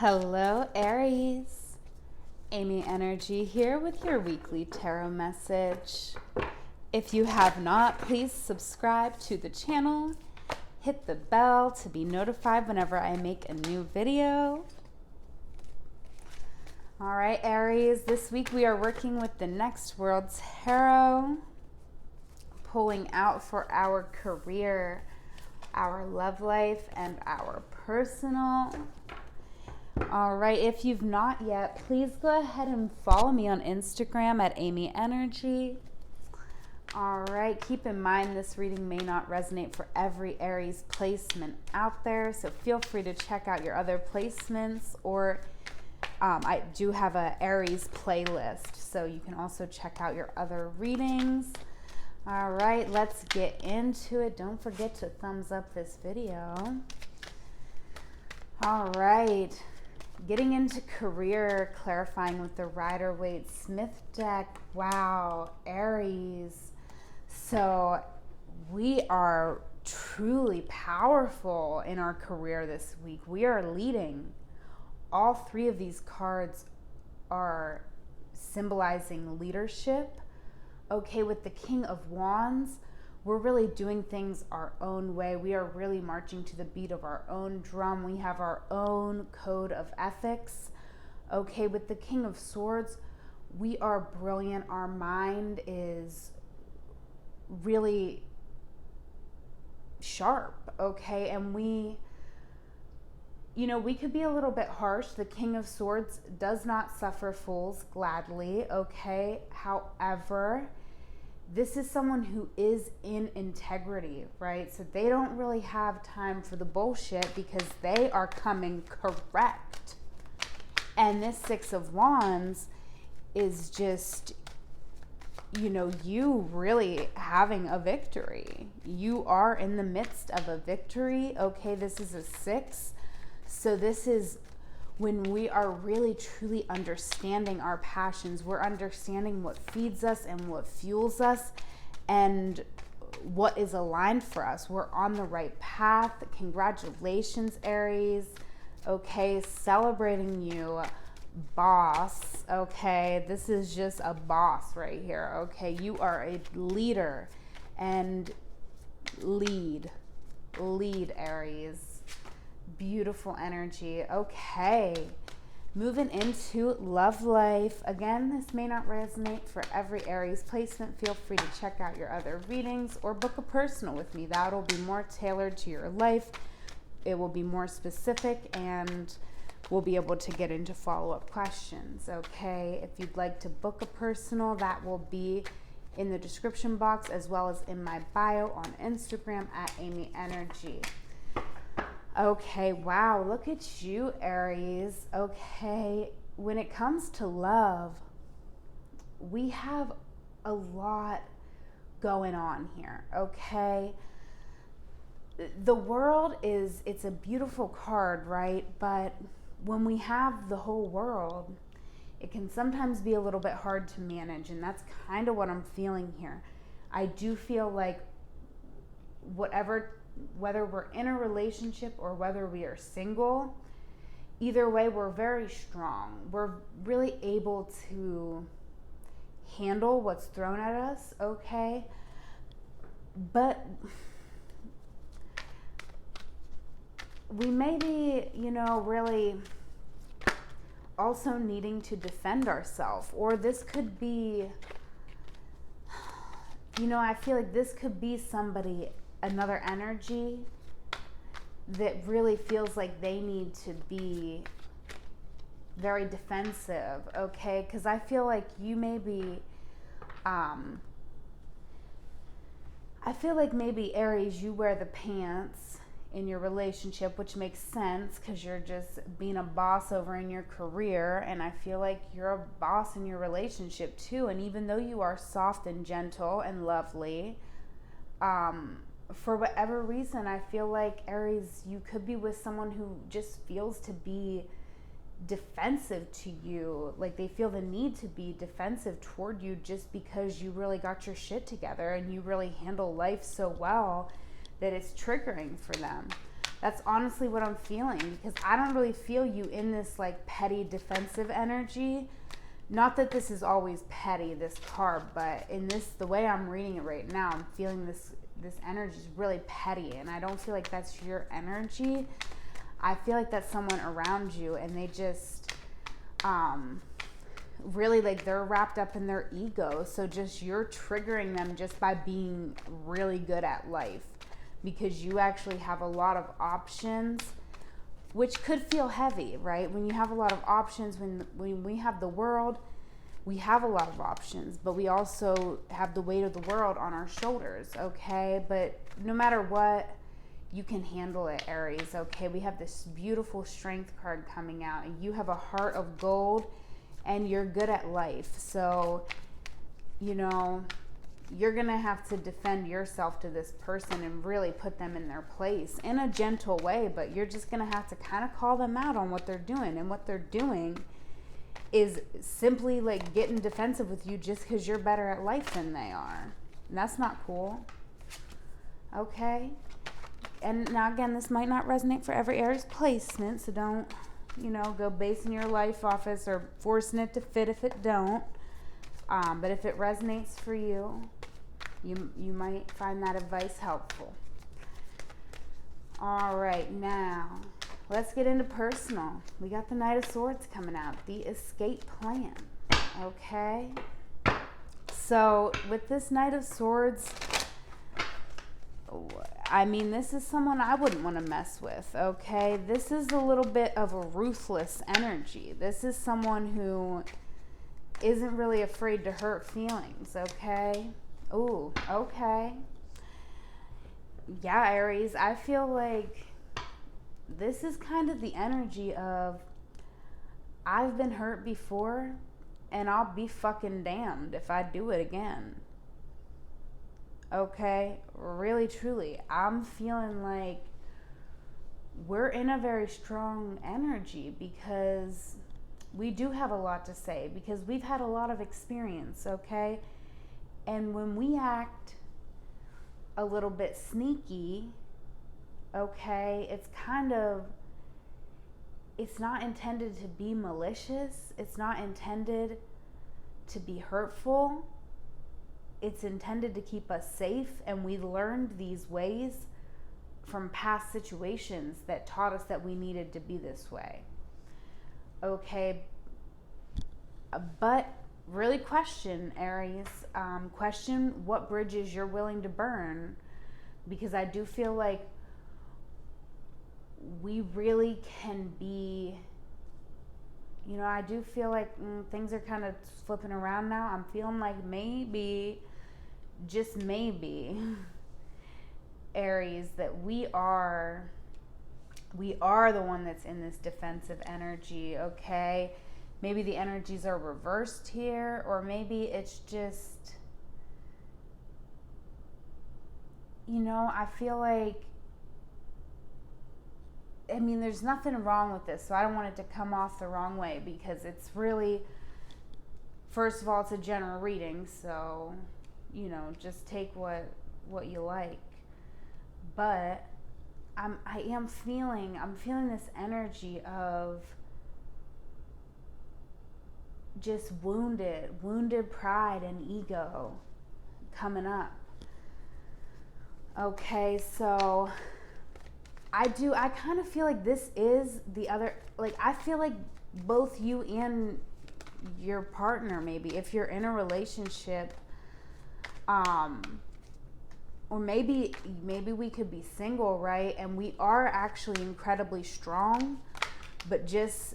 Hello, Aries. Amyenergy here with your weekly tarot message. If you have not, please subscribe to the channel. Hit the bell to be notified whenever I make a new video. All right, Aries, this week we are working with the Next World Tarot, pulling out for our career, our love life, and our personal. All right, if you've not yet, please go ahead and follow me on Instagram at amyenergy. All right, keep in mind this reading may not resonate for every Aries placement out there, so feel free to check out your other placements, or I do have a Aries playlist, so you can also check out your other readings. All right, let's get into it. Don't forget to thumbs up this video. All right. Getting into career, clarifying with the Rider-Waite-Smith deck. Wow, Aries. So we are truly powerful in our career this week. We are leading. All three of these cards are symbolizing leadership. Okay, with the King of Wands, we're really doing things our own way. We are really marching to the beat of our own drum. We have our own code of ethics. Okay, with the King of Swords, we are brilliant. Our mind is really sharp, okay? And we could be a little bit harsh. The King of Swords does not suffer fools gladly, okay? However, this is someone who is in integrity, right? So they don't really have time for the bullshit because they are coming correct. And this Six of Wands is just, you really having a victory. You are in the midst of a victory. Okay, this is a 6. So this is when we are really truly understanding our passions. We're understanding what feeds us and what fuels us and what is aligned for us. We're on the right path. Congratulations, Aries. Okay, celebrating you, boss. Okay, this is just a boss right here. Okay, you are a leader, and lead, Aries. Beautiful energy. Okay, moving into love life. Again, this may not resonate for every Aries placement. Feel free to check out your other readings or book a personal with me. That'll be more tailored to your life. It will be more specific, and we'll be able to get into follow-up questions. Okay, if you'd like to book a personal, that will be in the description box as well as in my bio on Instagram at amyenergy. Okay, wow, look at you, Aries. Okay, when it comes to love, we have a lot going on here, okay? The world it's a beautiful card, right? But when we have the whole world, it can sometimes be a little bit hard to manage, and that's kind of what I'm feeling here. I do feel like whether we're in a relationship or whether we are single, either way, we're very strong. We're really able to handle what's thrown at us, okay? But we may be, really also needing to defend ourselves, or this could be, I feel like this could be another energy that really feels like they need to be very defensive, okay? Because I feel like you may be, maybe Aries, you wear the pants in your relationship, which makes sense because you're just being a boss over in your career, and I feel like you're a boss in your relationship too. And even though you are soft and gentle and lovely, for whatever reason, I feel like, Aries, you could be with someone who just feels to be defensive to you. Like they feel the need to be defensive toward you just because you really got your shit together and you really handle life so well that it's triggering for them. That's honestly what I'm feeling, because I don't really feel you in this like petty defensive energy. Not that this is always petty, this card, but in this, the way I'm reading it right now, I'm feeling this energy is really petty, and I don't feel like that's your energy. I feel like that's someone around you, and they just really, like, they're wrapped up in their ego. So just you're triggering them just by being really good at life, because you actually have a lot of options, which could feel heavy, right? When you have a lot of options, when we have the world, we have a lot of options, but we also have the weight of the world on our shoulders, okay? But no matter what, you can handle it, Aries, okay? We have this beautiful strength card coming out, and you have a heart of gold, and you're good at life. So, you know, you're gonna have to defend yourself to this person and really put them in their place in a gentle way, but you're just gonna have to kind of call them out on what they're doing. And what they're doing is simply like getting defensive with you just because you're better at life than they are. And that's not cool. Okay? And now again, this might not resonate for every Aries placement, so don't, you know, go basing your life off this or forcing it to fit if it don't. But if it resonates for you, you might find that advice helpful. All right, now let's get into personal. We got the Knight of Swords coming out, the escape plan. Okay. So with this Knight of Swords, I mean, this is someone I wouldn't want to mess with, okay? This is a little bit of a ruthless energy. This is someone who isn't really afraid to hurt feelings, okay? Ooh, okay. Yeah, Aries, I feel like this is kind of the energy of, I've been hurt before, and I'll be fucking damned if I do it again. Okay, really, truly, I'm feeling like we're in a very strong energy, because we do have a lot to say, because we've had a lot of experience, okay? And when we act a little bit sneaky, okay, it's kind of, it's not intended to be malicious. It's not intended to be hurtful. It's intended to keep us safe, and we learned these ways from past situations that taught us that we needed to be this way. Okay, but really question, Aries, question what bridges you're willing to burn, because I do feel like we really can be, you know, I do feel like things are kind of flipping around now. I'm feeling like maybe, just maybe, Aries, that we are the one that's in this defensive energy, okay? Maybe the energies are reversed here, or maybe it's just, you know, I feel like, I mean, there's nothing wrong with this, so I don't want it to come off the wrong way, because it's really, first of all, it's a general reading, so, you know, just take what you like. But I'm feeling this energy of just wounded pride and ego coming up. Okay, so I kind of feel like this is the other, like, I feel like both you and your partner, maybe if you're in a relationship, or maybe we could be single, right? And we are actually incredibly strong, but just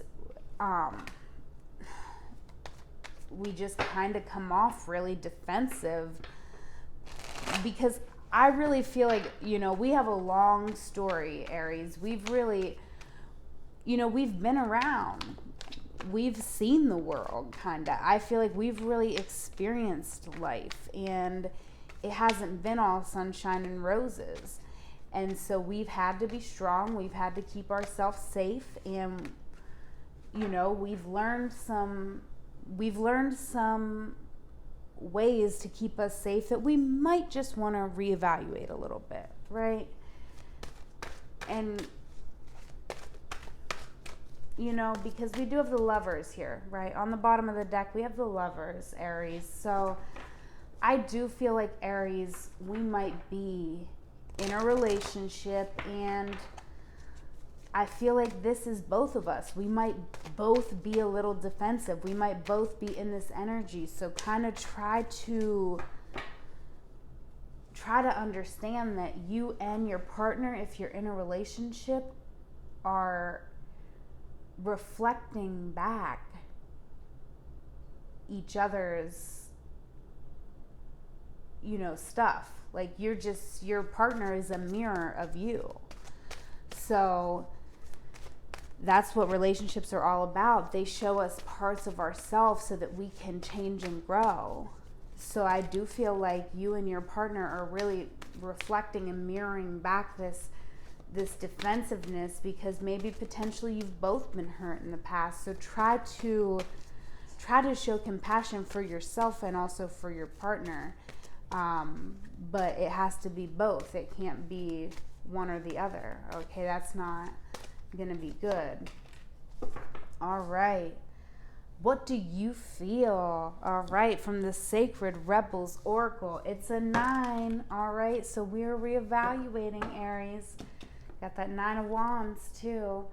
we just kind of come off really defensive, because I really feel like, you know, we have a long story, Aries. We've really, you know, we've been around. We've seen the world, kind of. I feel like we've really experienced life, and it hasn't been all sunshine and roses. And so we've had to be strong. We've had to keep ourselves safe, and, you know, we've learned some ways to keep us safe that we might just want to reevaluate a little bit, right? And because we do have the Lovers here, right? On the bottom of the deck, we have the Lovers, Aries. So I do feel like, Aries, we might be in a relationship, and I feel like this is both of us. We might both be a little defensive. We might both be in this energy. So kind of try to understand that you and your partner, if you're in a relationship, are reflecting back each other's, stuff. Like your partner is a mirror of you. So that's what relationships are all about. They show us parts of ourselves so that we can change and grow. So I do feel like you and your partner are really reflecting and mirroring back this defensiveness, because maybe potentially you've both been hurt in the past. So try to show compassion for yourself and also for your partner. But it has to be both. It can't be one or the other. Okay, that's not gonna be good. All right. What do you feel? All right, from the Sacred Rebels Oracle, it's a 9. All right, so we're reevaluating, Aries. Got that 9 of Wands too.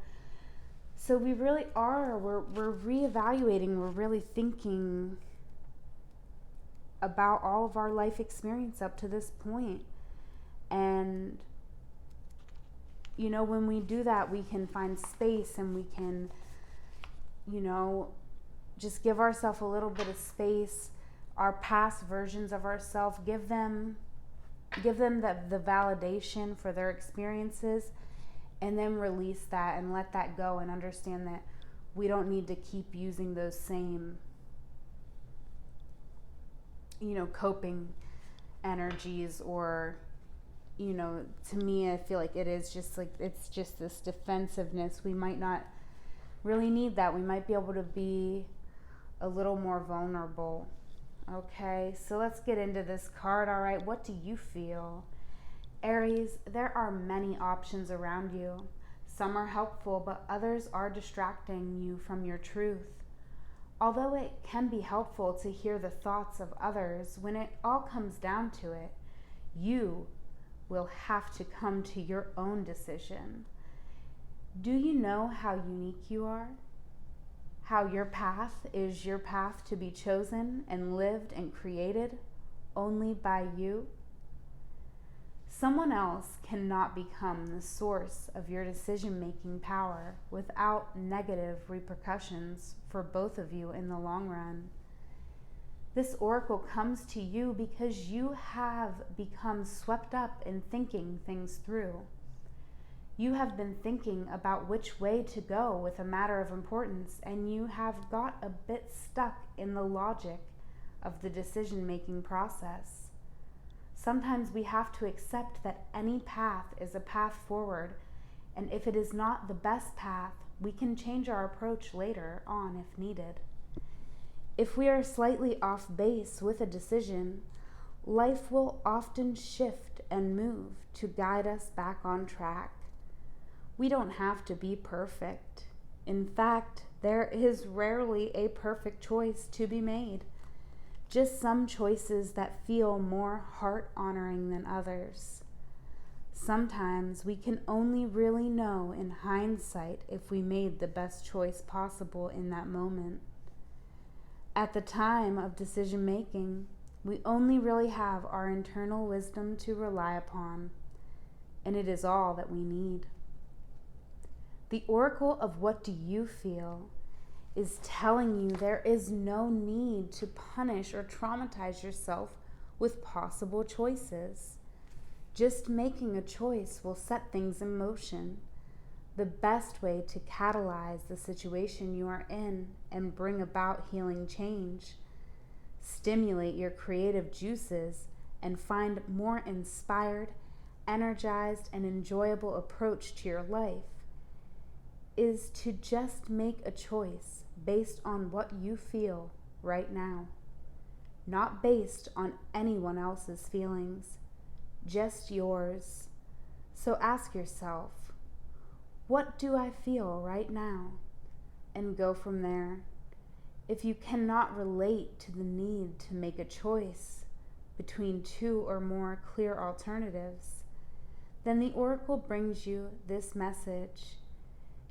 So we really are. We're reevaluating. We're really thinking about all of our life experience up to this point. And when we do that, we can find space, and we can, just give ourselves a little bit of space. Our past versions of ourselves, give them the validation for their experiences, and then release that and let that go, and understand that we don't need to keep using those same, coping energies, or, to me, I feel like it is just like, it's just this defensiveness. We might not really need that. We might be able to be a little more vulnerable. Okay, so let's get into this card. All right, what do you feel? Aries, there are many options around you. Some are helpful, but others are distracting you from your truth. Although it can be helpful to hear the thoughts of others, when it all comes down to it, you will have to come to your own decision. Do you know how unique you are? How your path is your path to be chosen and lived and created only by you? Someone else cannot become the source of your decision-making power without negative repercussions for both of you in the long run. This oracle comes to you because you have become swept up in thinking things through. You have been thinking about which way to go with a matter of importance, and you have got a bit stuck in the logic of the decision-making process. Sometimes we have to accept that any path is a path forward, and if it is not the best path, we can change our approach later on if needed. If we are slightly off base with a decision, life will often shift and move to guide us back on track. We don't have to be perfect. In fact, there is rarely a perfect choice to be made. Just some choices that feel more heart-honoring than others. Sometimes we can only really know in hindsight if we made the best choice possible in that moment. At the time of decision making, we only really have our internal wisdom to rely upon, and it is all that we need. The oracle of what do you feel is telling you there is no need to punish or traumatize yourself with possible choices. Just making a choice will set things in motion. The best way to catalyze the situation you are in and bring about healing change. Stimulate your creative juices and find more inspired, energized, and enjoyable approach to your life is to just make a choice based on what you feel right now, not based on anyone else's feelings, just yours. So ask yourself, what do I feel right now? and go from there. If you cannot relate to the need to make a choice between two or more clear alternatives, then the oracle brings you this message.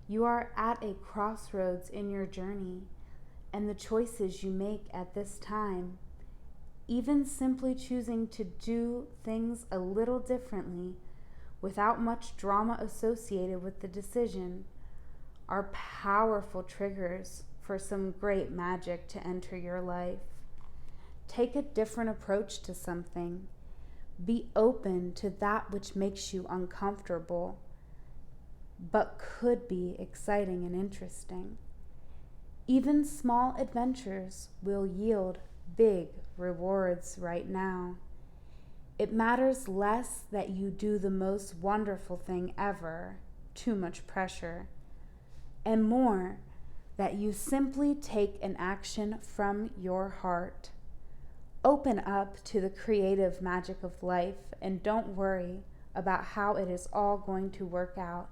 You are at a crossroads in your journey, and the choices you make at this time, even simply choosing to do things a little differently without much drama associated with the decision, are powerful triggers for some great magic to enter your life. Take a different approach to something. Be open to that which makes you uncomfortable, but could be exciting and interesting. Even small adventures will yield big rewards right now. It matters less that you do the most wonderful thing ever, too much pressure, and more that you simply take an action from your heart. Open up to the creative magic of life and don't worry about how it is all going to work out.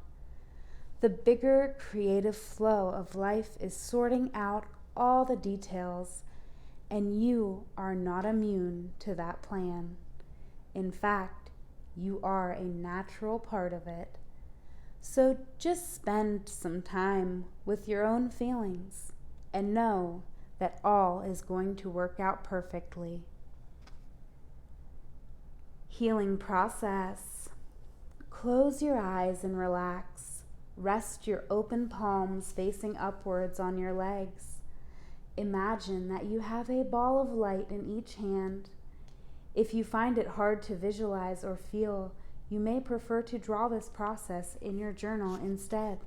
The bigger creative flow of life is sorting out all the details, and you are not immune to that plan. In fact, you are a natural part of it. So just spend some time with your own feelings and know that all is going to work out perfectly. Healing process. Close your eyes and relax. Rest your open palms facing upwards on your legs. Imagine that you have a ball of light in each hand. If you find it hard to visualize or feel, you may prefer to draw this process in your journal instead.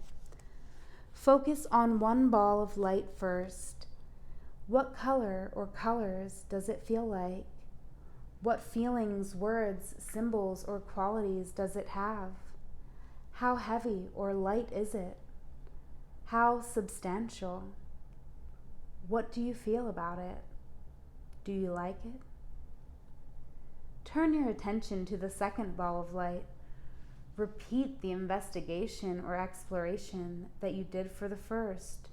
Focus on one ball of light first. What color or colors does it feel like? What feelings, words, symbols, or qualities does it have? How heavy or light is it? How substantial? What do you feel about it? Do you like it? Turn your attention to the second ball of light. Repeat the investigation or exploration that you did for the first.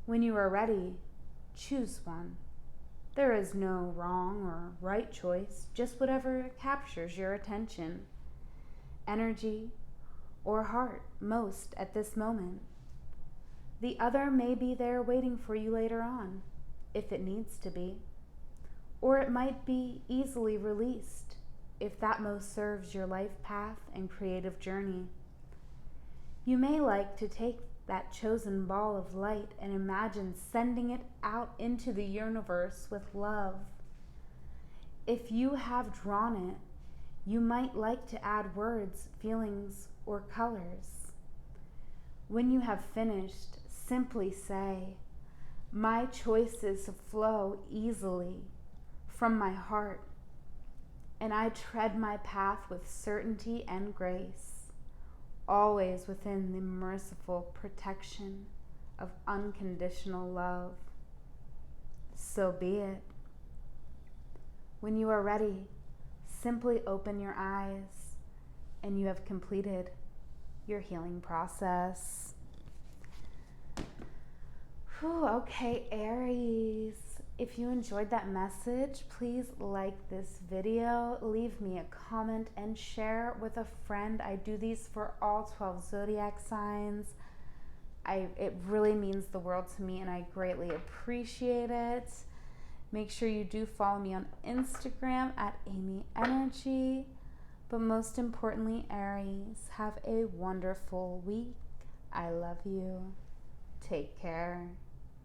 When you are ready, choose one. There is no wrong or right choice, just whatever captures your attention, energy, or heart most at this moment. The other may be there waiting for you later on, if it needs to be. Or it might be easily released, if that most serves your life path and creative journey. You may like to take that chosen ball of light and imagine sending it out into the universe with love. If you have drawn it, you might like to add words, feelings, or colors. When you have finished, simply say, "My choices flow easily from my heart, and I tread my path with certainty and grace, always within the merciful protection of unconditional love." So be it. When you are ready, simply open your eyes, and you have completed your healing process. Whew, okay, Aries. If you enjoyed that message, please like this video, leave me a comment, and share with a friend. I do these for all 12 zodiac signs. It really means the world to me, and I greatly appreciate it. Make sure you do follow me on Instagram at amyenergy. But most importantly, Aries, have a wonderful week. I love you. Take care.